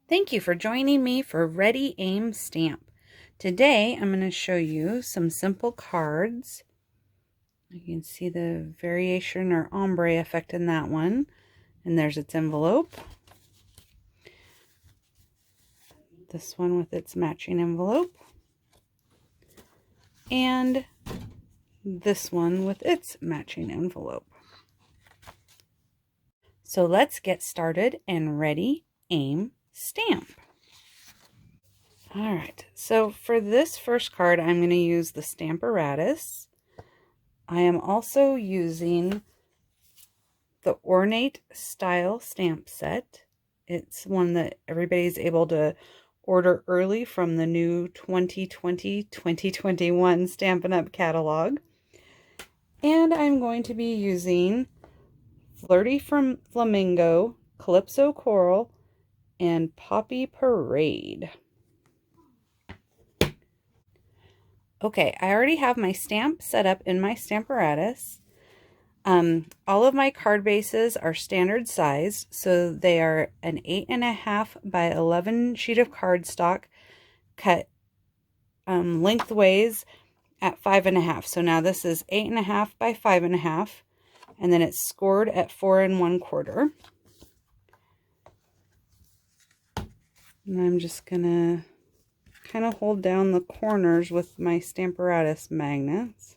Thank you for joining me for Ready, Aim, Stamp. Today I'm going to show you some simple cards. You can see the variation or ombre effect in that one. And there's its envelope. This one with its matching envelope. And this one with its matching envelope. So let's get started and ready, aim, stamp. All right, so for this first card, I'm going to use the Stamparatus. I am also using the Ornate Style stamp set. It's one that everybody's able to order early from the new 2020-2021 Stampin' Up! Catalog. And I'm going to be using Flirty from Flamingo, Calypso Coral, and Poppy Parade. Okay, I already have my stamp set up in my Stamparatus. All of my card bases are standard size, so they are an 8.5 by 11 sheet of cardstock cut lengthways at 5.5. So now this is 8.5 by 5.5, and then it's scored at 4 1/4. And I'm just gonna kind of hold down the corners with my Stamparatus magnets.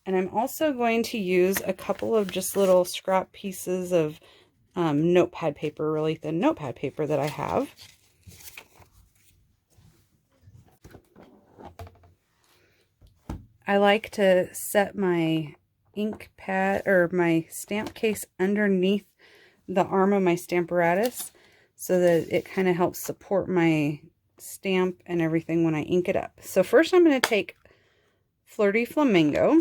And I'm also going to use a couple of just little scrap pieces of notepad paper, really thin notepad paper that I have. I like to set my ink pad or my stamp case underneath the arm of my Stamparatus so that it kind of helps support my stamp and everything when I ink it up. So first I'm going to take Flirty Flamingo,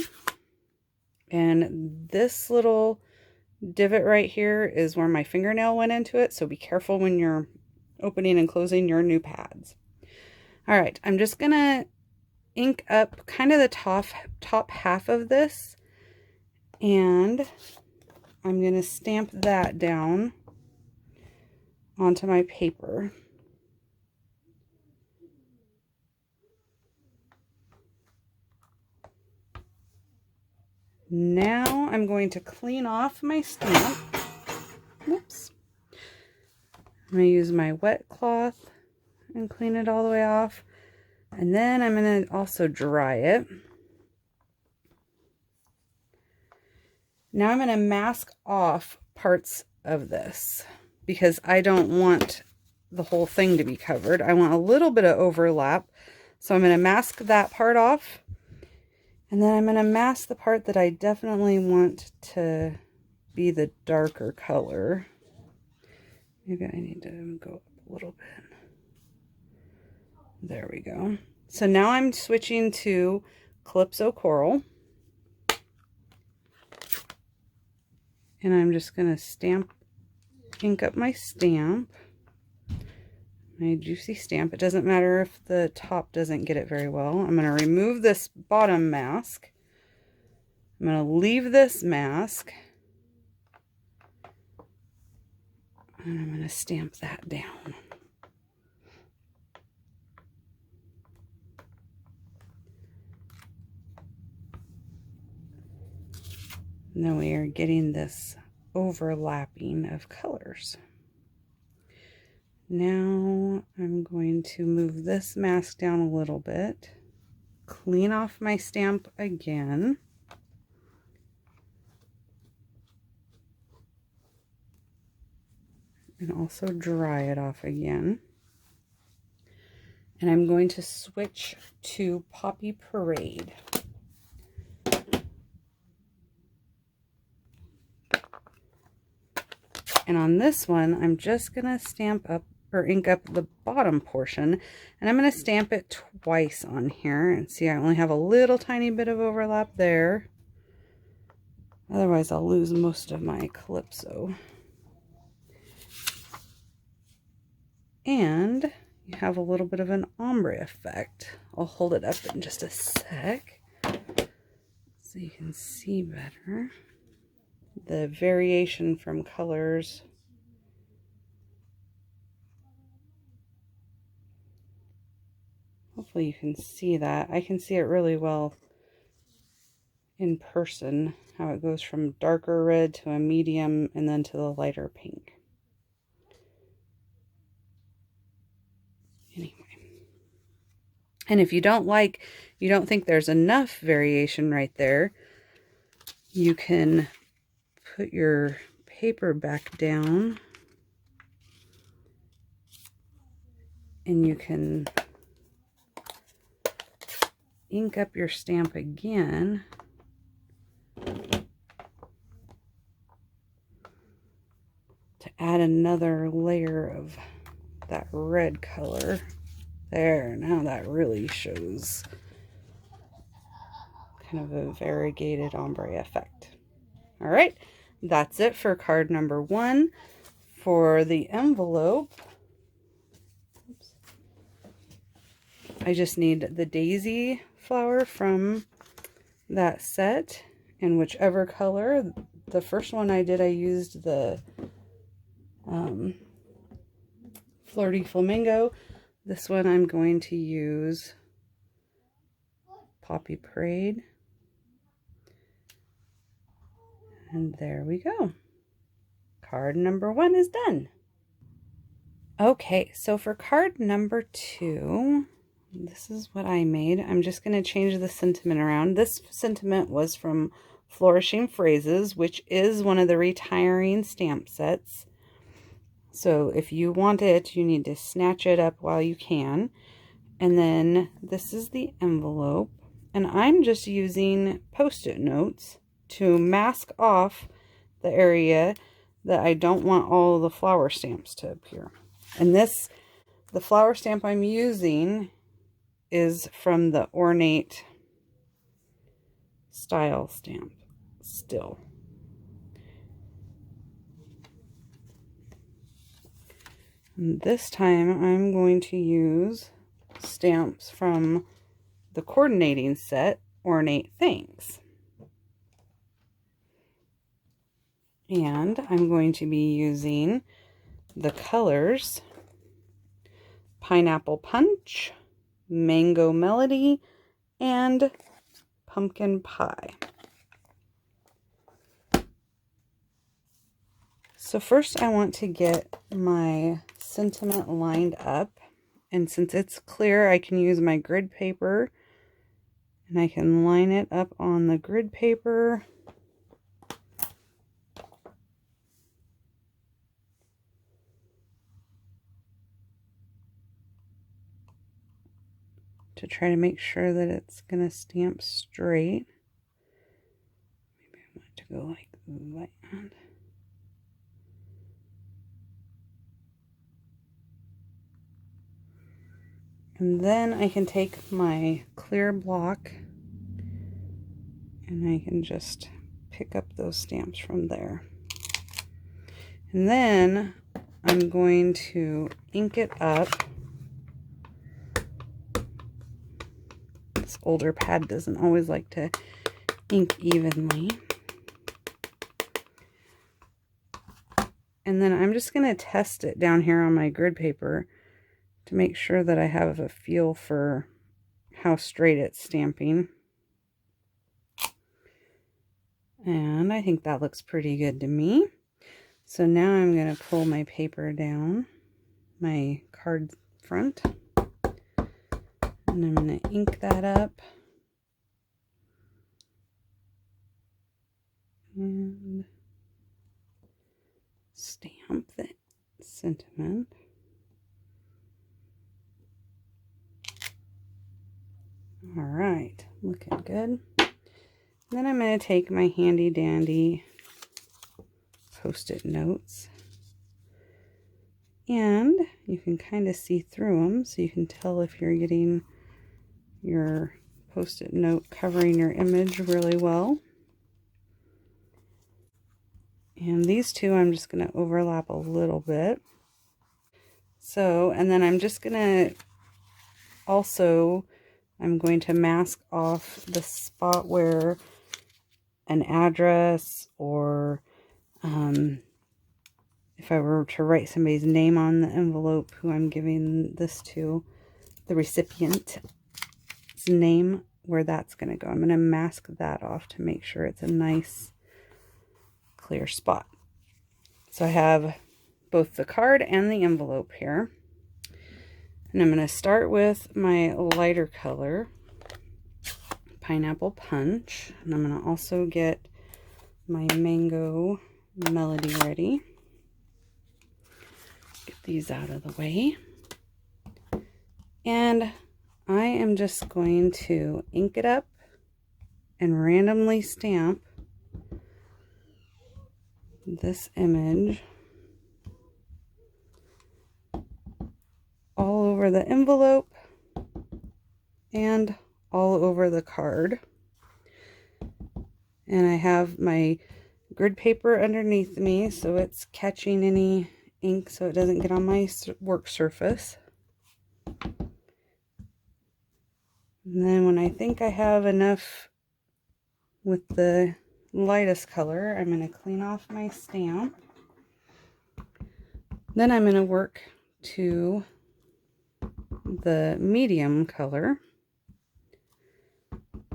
and this little divot right here is where my fingernail went into it, so be careful when you're opening and closing your new pads. All right, I'm just going to ink up kind of the top half of this, and I'm going to stamp that down onto my paper. Now I'm going to clean off my stamp. Whoops. I'm going to use my wet cloth and clean it all the way off. And then I'm going to also dry it. Now I'm going to mask off parts of this because I don't want the whole thing to be covered. I want a little bit of overlap. So I'm going to mask that part off. And then I'm going to mask the part that I definitely want to be the darker color. Maybe I need to go up a little bit. There we go. So now I'm switching to Calypso Coral. And I'm just going to ink up my stamp. My juicy stamp. It doesn't matter if the top doesn't get it very well. I'm going to remove this bottom mask. I'm going to leave this mask. And I'm going to stamp that down. And then we are getting this overlapping of colors. Now I'm going to move this mask down a little bit, clean off my stamp again, and also dry it off again. And I'm going to switch to Poppy Parade. And on this one, I'm just going to stamp up or ink up the bottom portion, and I'm going to stamp it twice on here. And see, I only have a little tiny bit of overlap there. Otherwise, I'll lose most of my Calypso. And you have a little bit of an ombre effect. I'll hold it up in just a sec so you can see better the variation from colors Hopefully you can see that. I can see it really well in person, how it goes from darker red to a medium and then to the lighter pink. Anyway. And if you don't think there's enough variation right there, you can put your paper back down and you can ink up your stamp again to add another layer of that red color. There, now that really shows kind of a variegated ombre effect. All right, that's it for card number 1. For the envelope, I just need the daisy flower from that set in whichever color. The first one I did, I used the Flirty Flamingo. This one I'm going to use Poppy Parade. And there we go. Card number 1 is done. Okay, so for card number 2, this is what I made. I'm just going to change the sentiment around. This sentiment was from Flourishing Phrases, which is one of the retiring stamp sets. So if you want it, you need to snatch it up while you can. And then this is the envelope. And I'm just using Post-it notes to mask off the area that I don't want all of the flower stamps to appear. And the flower stamp I'm using is from the Ornate Style stamp still. And this time I'm going to use stamps from the coordinating set, Ornate Thanks. And I'm going to be using the colors Pineapple Punch, Mango Melody, and Pumpkin Pie. So first I want to get my sentiment lined up, and since it's clear I can use my grid paper and I can line it up on the grid paper. To try to make sure that it's going to stamp straight. Maybe I want it to go like that. And then I can take my clear block and I can just pick up those stamps from there. And then I'm going to ink it up. This older pad doesn't always like to ink evenly. And then I'm just going to test it down here on my grid paper to make sure that I have a feel for how straight it's stamping. And I think that looks pretty good to me. So now I'm going to pull my paper down, my card front, and I'm going to ink that up. And stamp the sentiment. All right, looking good. Then I'm going to take my handy dandy Post-it notes, and you can kind of see through them, so you can tell if you're getting your Post-it note covering your image really well. And these two I'm just going to overlap a little bit. So, and then I'm just going to also, I'm going to mask off the spot where an address or if I were to write somebody's name on the envelope who I'm giving this to, the recipient, name where that's going to go. I'm going to mask that off to make sure it's a nice clear spot. So I have both the card and the envelope here. And I'm going to start with my lighter color, Pineapple Punch. And I'm going to also get my Mango Melody ready. Get these out of the way. And I am just going to ink it up and randomly stamp this image all over the envelope and all over the card. And I have my grid paper underneath me so it's catching any ink so it doesn't get on my work surface. And then when I think I have enough with the lightest color, I'm going to clean off my stamp. Then I'm going to work to the medium color.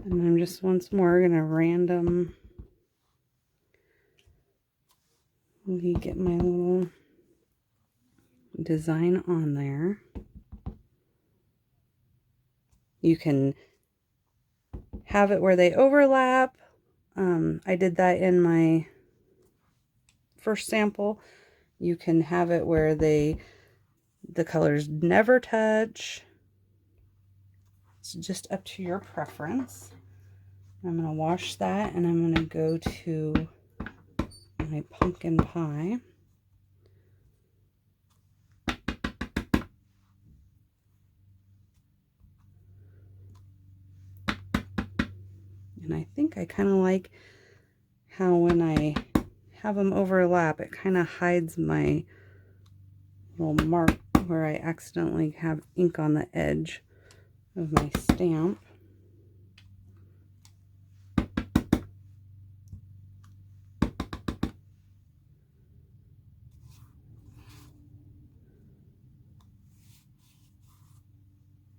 And I'm just once more going to randomly get my little design on there. You can have it where they overlap. I did that in my first sample. You can have it where the colors never touch. It's just up to your preference. I'm going to wash that and I'm going to go to my pumpkin pie. And I think I kind of like how when I have them overlap, it kind of hides my little mark where I accidentally have ink on the edge of my stamp.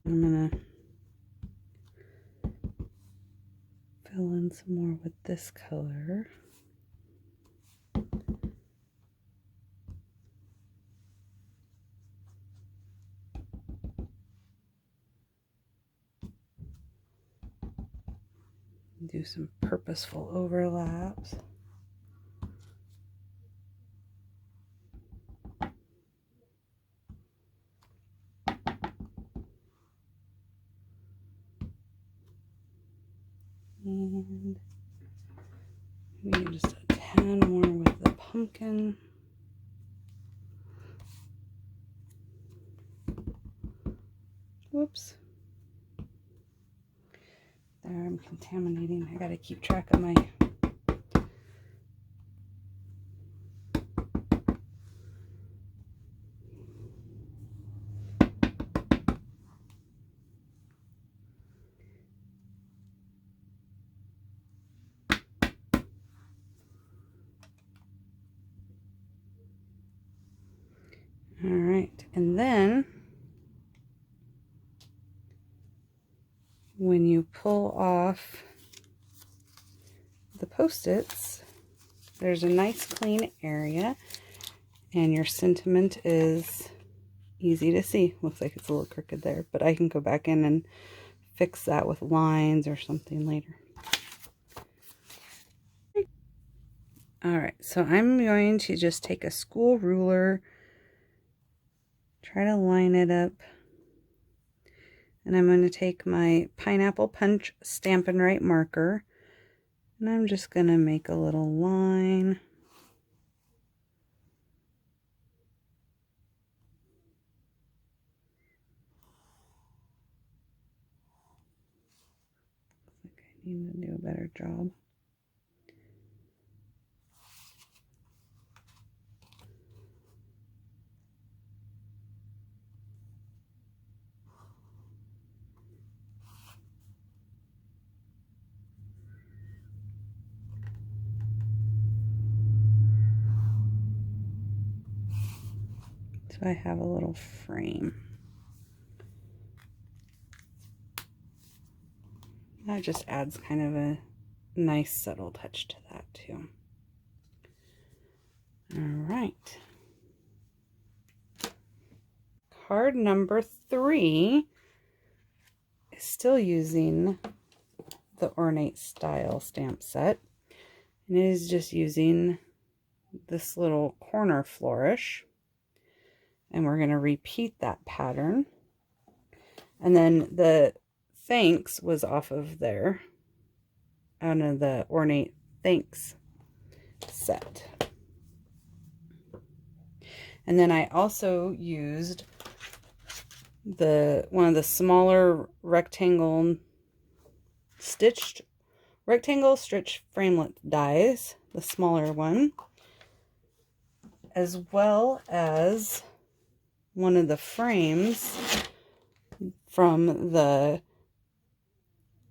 I'm going to fill in some more with this color. Do some purposeful overlaps. And maybe just a tad more with the pumpkin. Whoops. There, I'm contaminating. I gotta keep track of my all right, and then when you pull off the Post-its, there's a nice clean area and your sentiment is easy to see. Looks like it's a little crooked there, but I can go back in and fix that with lines or something later. All right, so I'm going to just take a school ruler, try to line it up, and I'm going to take my Pineapple Punch Stampin' Right marker, and I'm just going to make a little line. Looks like I need to do a better job. So I have a little frame. That just adds kind of a nice subtle touch to that too. All right. Card number 3 is still using the Ornate Style stamp set. And it is just using this little corner flourish. And we're going to repeat that pattern. And then the Thanks was off of there, out of the Ornate Thanks set. And then I also used one of the smaller rectangle stitch framelit dies, the smaller one, as well as one of the frames from the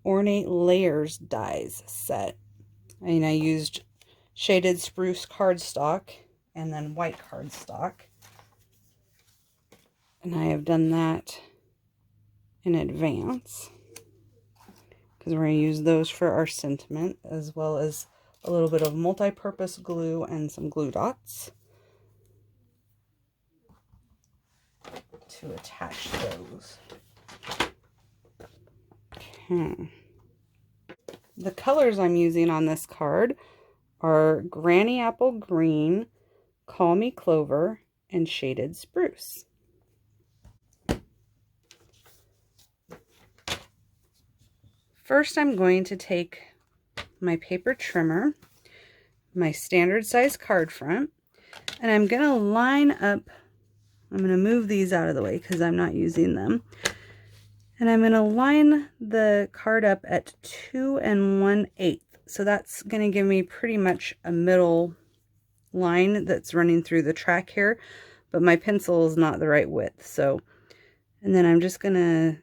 Ornate Layers dies set. And I used shaded spruce cardstock and then white cardstock. And I have done that in advance because we're going to use those for our sentiment, as well as a little bit of multi-purpose glue and some glue dots to attach those. Okay. The colors I'm using on this card are Granny Apple Green, Call Me Clover, and Shaded Spruce. First, I'm going to take my paper trimmer, my standard size card front, and I'm going to line up, I'm going to move these out of the way because I'm not using them. And I'm going to line the card up at 2 1/8. So that's going to give me pretty much a middle line that's running through the track here, but my pencil is not the right width. So, and then I'm just going to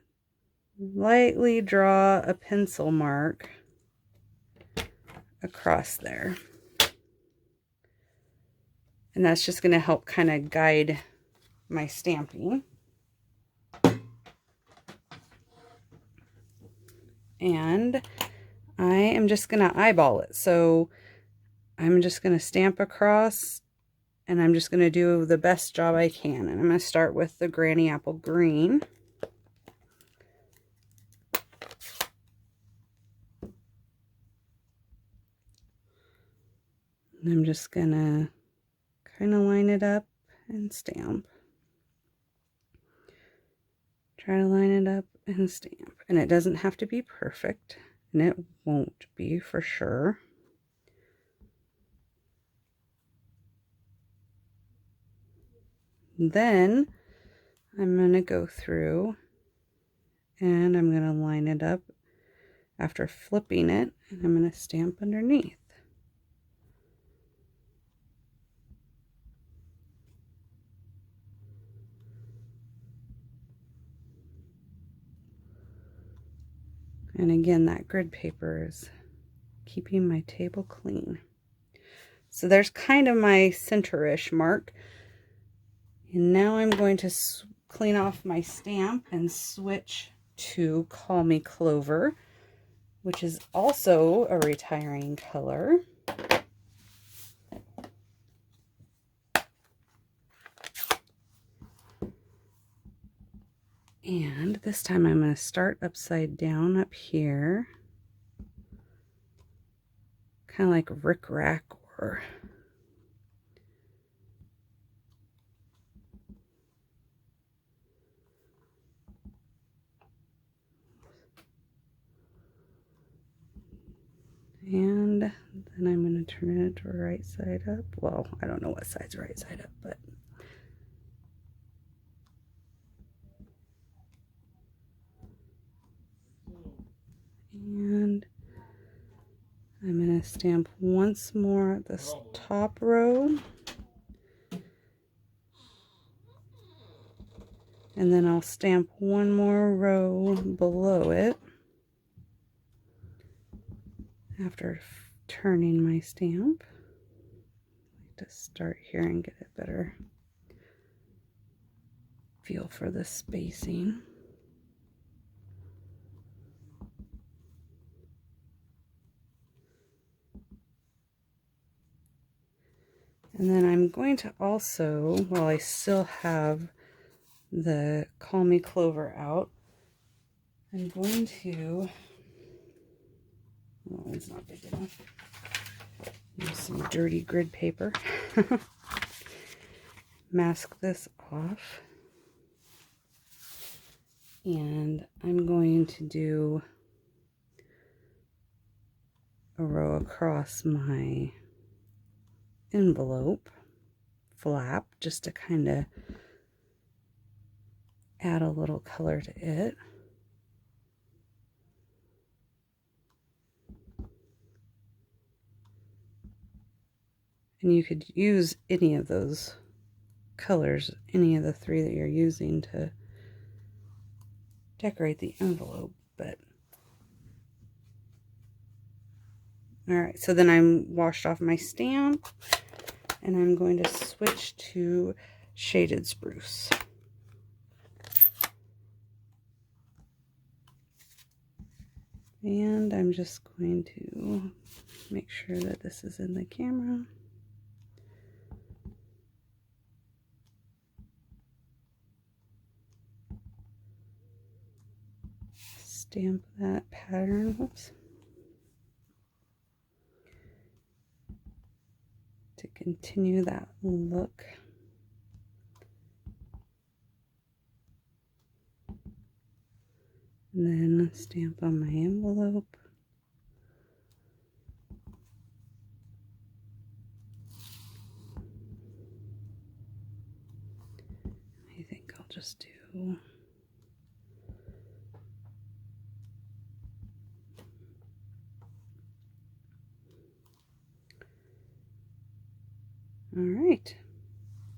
lightly draw a pencil mark across there. And that's just going to help kind of guide my stamping. And I am just going to eyeball it. So I'm just going to stamp across, and I'm just going to do the best job I can. And I'm going to start with the Granny Apple Green. And I'm just going to kind of line it up and stamp. Try to line it up and stamp. And it doesn't have to be perfect, and it won't be for sure. Then I'm going to go through and I'm going to line it up after flipping it, and I'm going to stamp underneath. And again, that grid paper is keeping my table clean. So there's kind of my center-ish mark. And now I'm going to clean off my stamp and switch to Call Me Clover, which is also a retiring color. And this time I'm going to start upside down up here, kind of like rickrack or and then I'm going to turn it to right side up. Well, I don't know what side's right side up, but and I'm going to stamp once more at this top row, and then I'll stamp one more row below it after turning my stamp. I like to start here and get a better feel for the spacing. And then I'm going to also, while I still have the Call Me Clover out, I'm going to, oh, it's not big enough, use some dirty grid paper, mask this off, and I'm going to do a row across my envelope flap just to kind of add a little color to it. And you could use any of those colors, any of the three that you're using to decorate the envelope, but all right, so then I'm washed off my stamp and I'm going to switch to Shaded Spruce. And I'm just going to make sure that this is in the camera. Stamp that pattern, whoops, to continue that look. And then stamp on my envelope. I think I'll just do all right,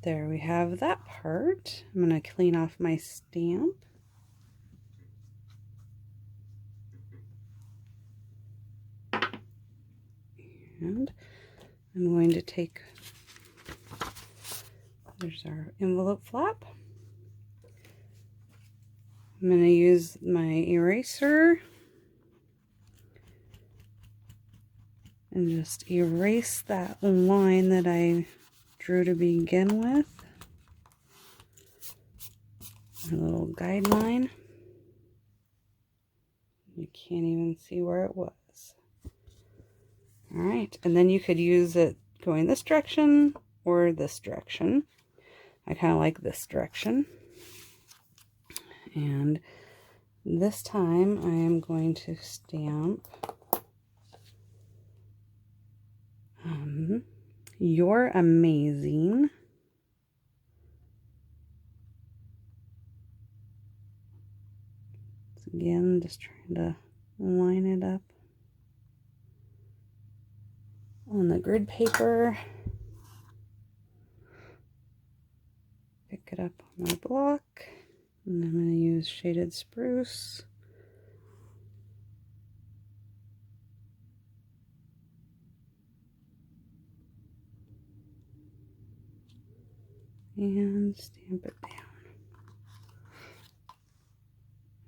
there we have that part. I'm going to clean off my stamp. And I'm going to take, there's our envelope flap. I'm going to use my eraser and just erase that line that I drew to begin with. A little guideline. You can't even see where it was. All right, and then you could use it going this direction or this direction. I kind of like this direction. And this time I am going to stamp You're Amazing. So again, just trying to line it up on the grid paper. Pick it up on my block. And I'm going to use Shaded Spruce. And stamp it down.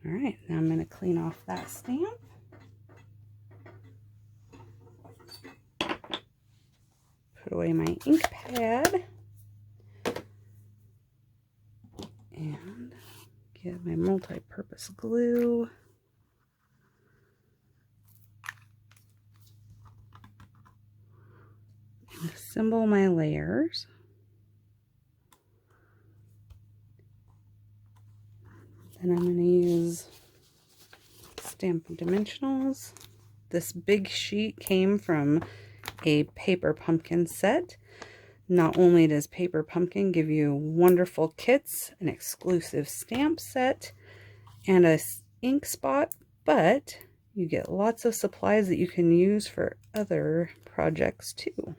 All right, now I'm going to clean off that stamp. Put away my ink pad. And get my multi-purpose glue. And assemble my layers. Then I'm going to use Stampin' Dimensionals. This big sheet came from a Paper Pumpkin set. Not only does Paper Pumpkin give you wonderful kits, an exclusive stamp set, and a ink spot, but you get lots of supplies that you can use for other projects too.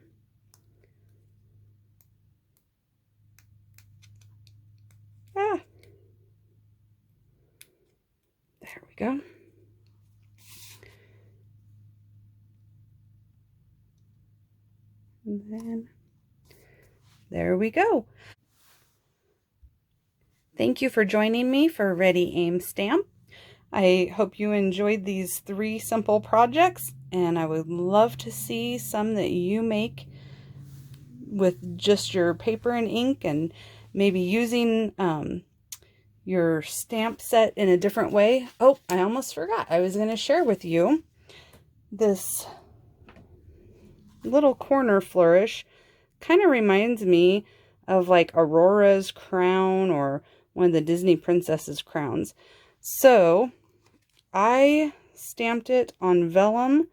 There we go. And then there we go. Thank you for joining me for Ready, Aim, Stamp. I hope you enjoyed these 3 simple projects, and I would love to see some that you make with just your paper and ink, and maybe using your stamp set in a different way. Oh, I almost forgot. I was going to share with you this little corner flourish. Kind of reminds me of like Aurora's crown or one of the Disney princesses' crowns. So I stamped it on vellum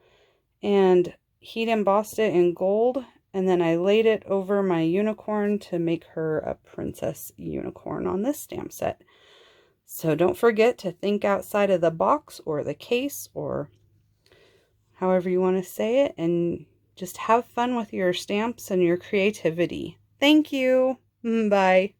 and heat embossed it in gold, and then I laid it over my unicorn to make her a princess unicorn on this stamp set. So don't forget to think outside of the box or the case, or however you want to say it, and just have fun with your stamps and your creativity. Thank you. Bye.